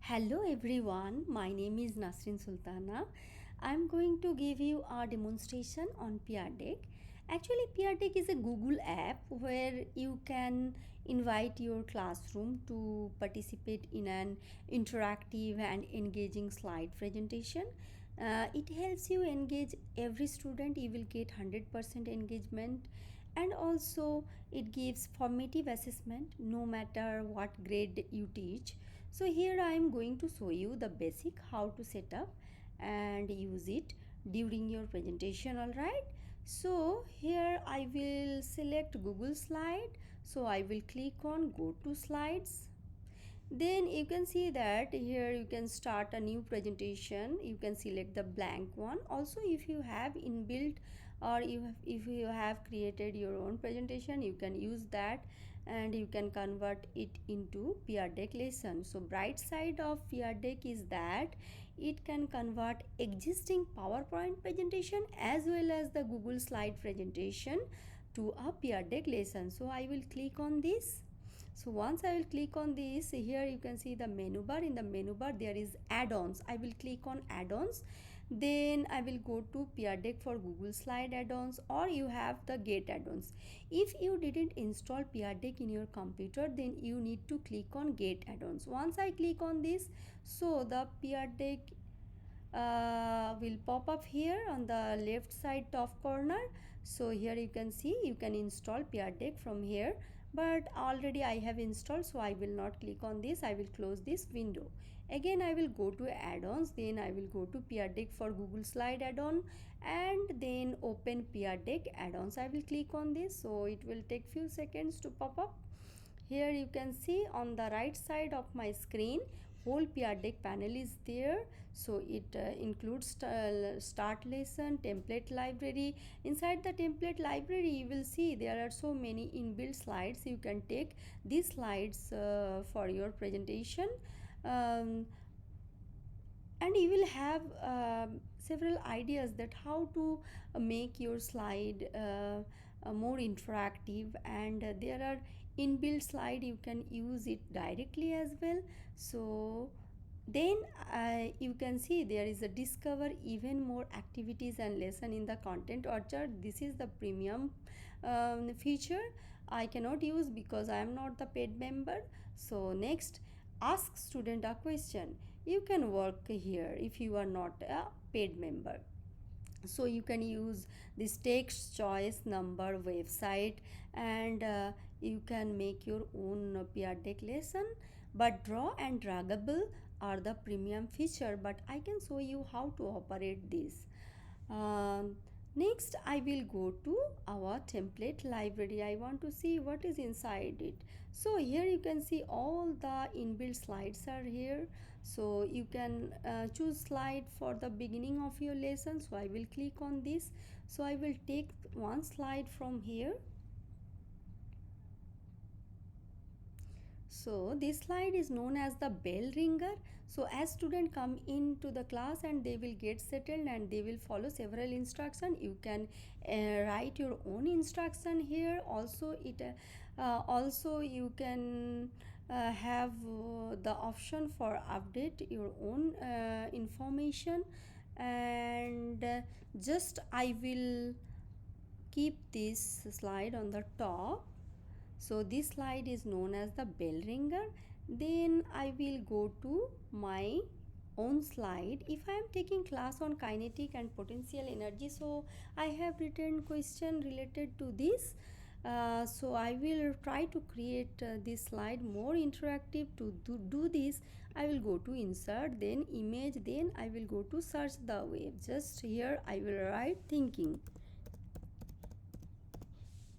Hello everyone, my name is Nashrin Sultana. I'm going to give you a demonstration on Pear Deck. Actually, Pear Deck is a Google app where you can invite your classroom to participate in an interactive and engaging slide presentation. It helps you engage every student. You will get 100% engagement, and also it gives formative assessment no matter what grade you teach. So here I am going to show you the basic how to set up and use it during your presentation. All right, so here I will select Google slide. So I will click on go to slides. Then you can see that here you can start a new presentation. You can select the blank one. Also, if you have inbuilt or if you have created your own presentation, you can use that and you can convert it into Pear Deck lesson. So bright side of Pear Deck is that it can convert existing PowerPoint presentation as well as the Google slide presentation to a Pear Deck lesson. So I will click on this. So once I will click on this, here you can see the menu bar. In the menu bar there is add-ons. I will click on add-ons. Then I will go to Pear Deck for Google slide add-ons, or you have the get add-ons. If you didn't install Pear Deck in your computer, then you need to click on get add-ons. Once I click on this, so the Pear Deck will pop up here on the left side top corner. So here you can see you can install Pear Deck from here, but already I have installed, so I will not click on this. I will close this window. Again I will go to add-ons, then I will go to Pear Deck for Google slide add-on, and then open Pear Deck add-ons. I will click on this, so it will take few seconds to pop up. Here you can see on the right side of my screen whole Pear Deck panel is there. So it includes start lesson, template library. Inside the template library you will see there are so many inbuilt slides. You can take these slides for your presentation, um, and you will have several ideas that how to make your slide more interactive, and there are inbuilt slide you can use it directly as well. So then you can see there is a discover even more activities and lesson in the content orchard. This is the premium feature. I cannot use because I am not the paid member. So next, ask student a question. You can work here if you are not a paid member. So you can use this text choice number website, and you can make your own Pear Deck lesson. But draw and draggable are the premium feature, but I can show you how to operate this. um, Next I will go to our template library. I want to see what is inside it. So here you can see all the inbuilt slides are here. So you can choose slide for the beginning of your lesson. So I will click on this. So I will take one slide from here. So this slide is known as the bell ringer. So as student come into the class and they will get settled and they will follow several instruction. You can write your own instruction here. Also you can have the option for update your own information, and just I will keep this slide on the top. So this slide is known as the bell ringer. Then I will go to my own slide. If I am taking class on kinetic and potential energy, so I have written question related to this. So I will try to create this slide more interactive. To do this, I will go to insert, then image, then I will go to search the web. Just here I will write thinking.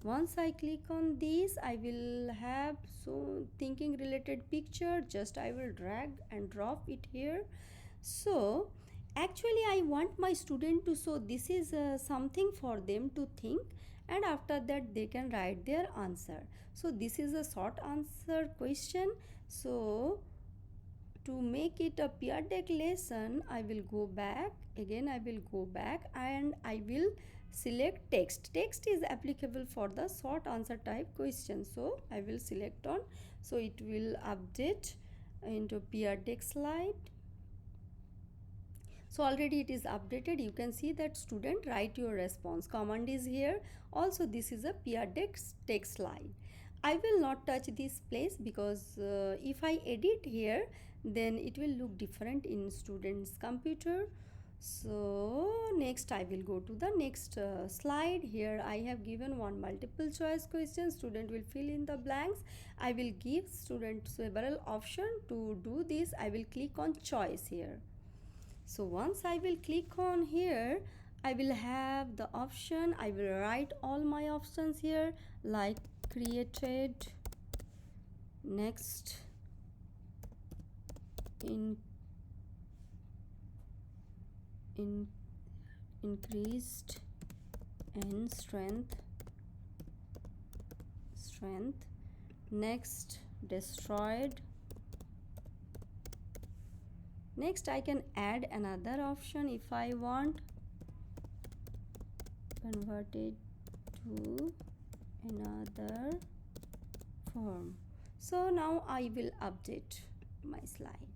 Once I click on this, I will have so thinking related picture. Just I will drag and drop it here. So actually I want my student to, so this is something for them to think, and after that they can write their answer. So this is a short answer question. So to make it a Pear Deck lesson, I will go back again. I will go back and I will select text. Text is applicable for the short answer type question, so I will select on. So it will update into Pear deck slide. So already it is updated. You can see that student write your response. Command is here. Also this is a Pear deck text slide. I will not touch this place because if I edit here, then it will look different in student's computer. So next I will go to the next slide. Here I have given one multiple choice question. Student will fill in the blanks. I will give student several options to do this. I will click on choice here. So once I will click on here, I will have the option. I will write all my options here, like created, next, in increased and strength, next, destroyed. Next I can add another option if I want, converted to another form. So now I will update my slide.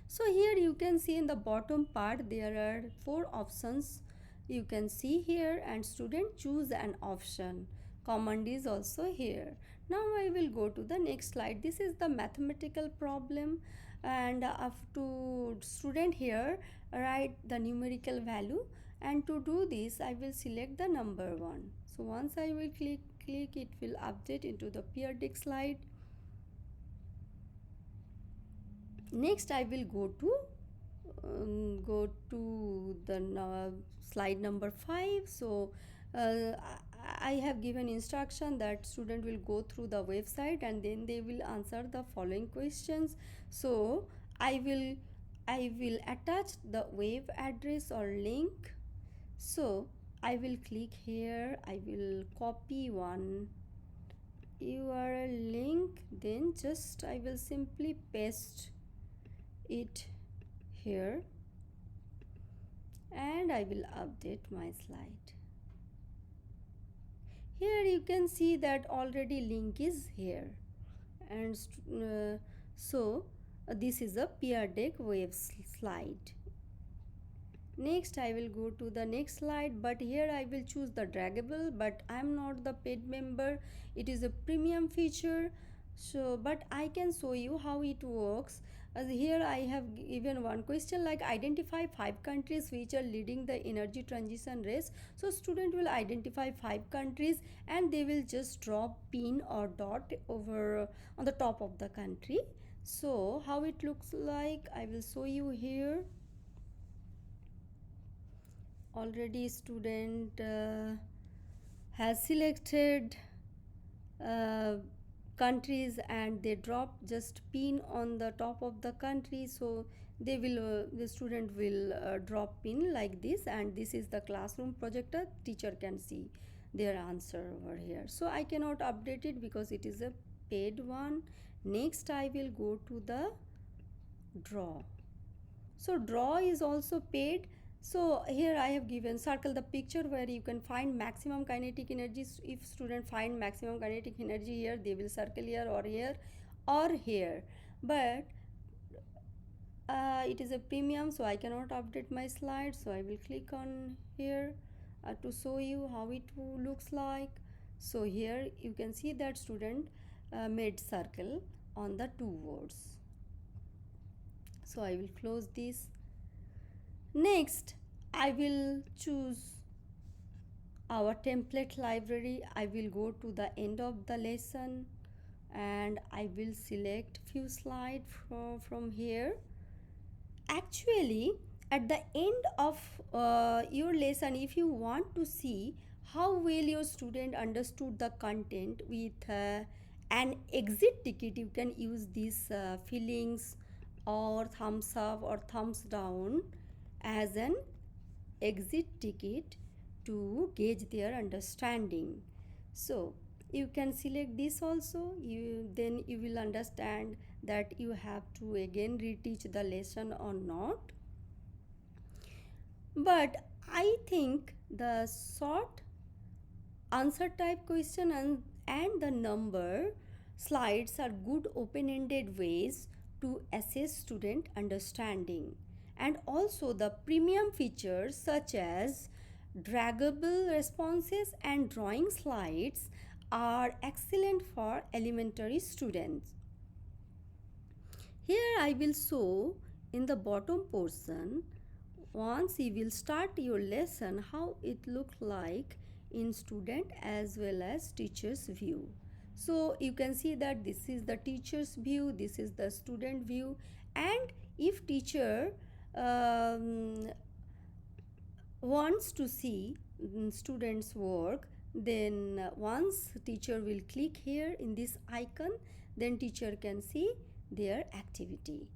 So here you can see in the bottom part there are 4 options you can see here, and student choose an option. Command is also here. Now I will go to the next slide. This is the mathematical problem, and up to student here write the numerical value, and to do this I will select the number 1. So once I will click it will update into the Pear deck slide. Next I will go to the slide number 5. So I have given instruction that student will go through the website and then they will answer the following questions. So I will attach the web address or link. So I will click here. I will copy one URL link, then just I will simply paste it here, and I will update my slide. Here you can see that already link is here, and this is a Pear deck web slide. Next I will go to the next slide, but here I will choose the draggable, but I am not the paid member. It is a premium feature. So but I can show you how it works. As here I have given one question like identify 5 countries which are leading the energy transition race. So student will identify 5 countries and they will just drop pin or dot over on the top of the country. So how it looks like I will show you here. Already student has selected countries and they drop just pin on the top of the country. So they will the student will drop pin like this, and this is the classroom projector. Teacher can see their answer over here. So I cannot update it because it is a paid one. Next I will go to the draw. So draw is also paid. So here I have given circle the picture where you can find maximum kinetic energy. If student find maximum kinetic energy here, they will circle here or here. But it is a premium, so I cannot update my slide. So I will click on here to show you how it looks like. So here you can see that student made circle on the 2 words. So I will close this. Next, I will choose our template library. I will go to the end of the lesson and I will select few slides from here. Actually, at the end of your lesson, if you want to see how well your student understood the content with an exit ticket, you can use these feelings or thumbs up or thumbs down as an exit ticket to gauge their understanding. So you can select this also. Then you will understand that you have to again reteach the lesson or not. But I think the short answer type question and the number slides are good open-ended ways to assess student understanding. And also the premium features such as draggable responses and drawing slides are excellent for elementary students. Here I will show in the bottom portion, once you will start your lesson, how it look like in student as well as teacher's view. So you can see that this is the teacher's view, this is the student view, and if teacher um, wants to see students work, then once teacher will click here in this icon, then teacher can see their activity.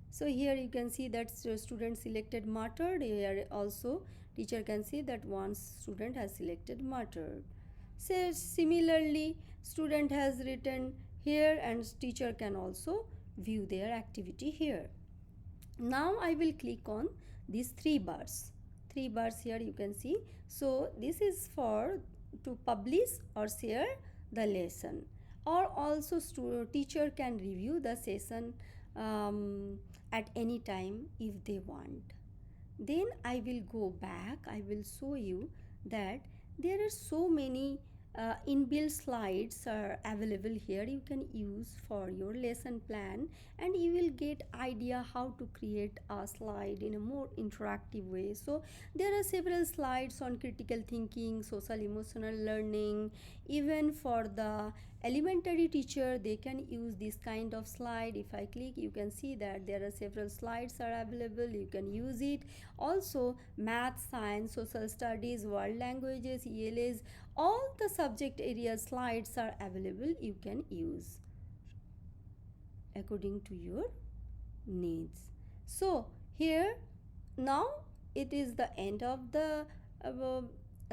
So here you can see that student selected muttered. Here also teacher can see that one student has selected muttered. So similarly student has written here and teacher can also view their activity here. Now I will click on these three bars here you can see. So this is for to publish or share the lesson, or also teacher can review the session at any time if they want. Then I will go back, I will show you that there are so many inbuilt slides are available here you can use for your lesson plan, and you will get idea how to create a slide in a more interactive way. So there are several slides on critical thinking, social emotional learning. Even for the elementary teacher they can use this kind of slide. If I click, you can see that there are several slides are available, you can use it. Also math, science, social studies, world languages, ELAs, all the subject area slides are available, you can use according to your needs. So here now it is the end of the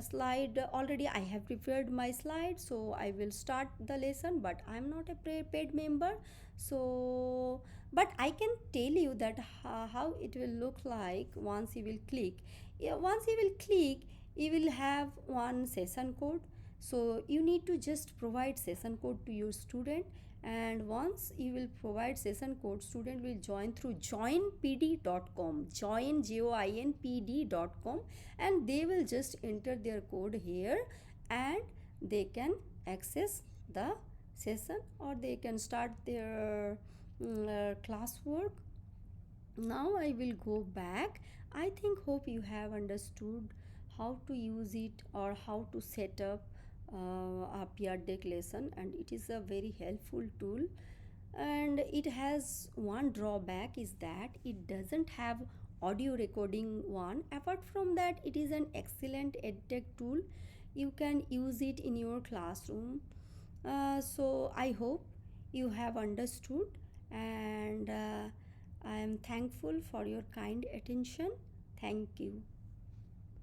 slide. Already I have prepared my slide, so I will start the lesson, but I am not a paid member. So but I can tell you that how it will look like once you will click. Yeah, once you will click, you will have one session code. So you need to just provide session code to your student, and once you will provide session code, student will join through joinpd.com, joinpd.com, and they will just enter their code here, and they can access the session, or they can start their classwork. Now I will go back. I think hope you have understood how to use it or how to set up a peer deck lesson, and it is a very helpful tool. And it has one drawback is that it doesn't have audio recording one. Apart from that, it is an excellent edtech tool. You can use it in your classroom. So I hope you have understood, and I am thankful for your kind attention. Thank you.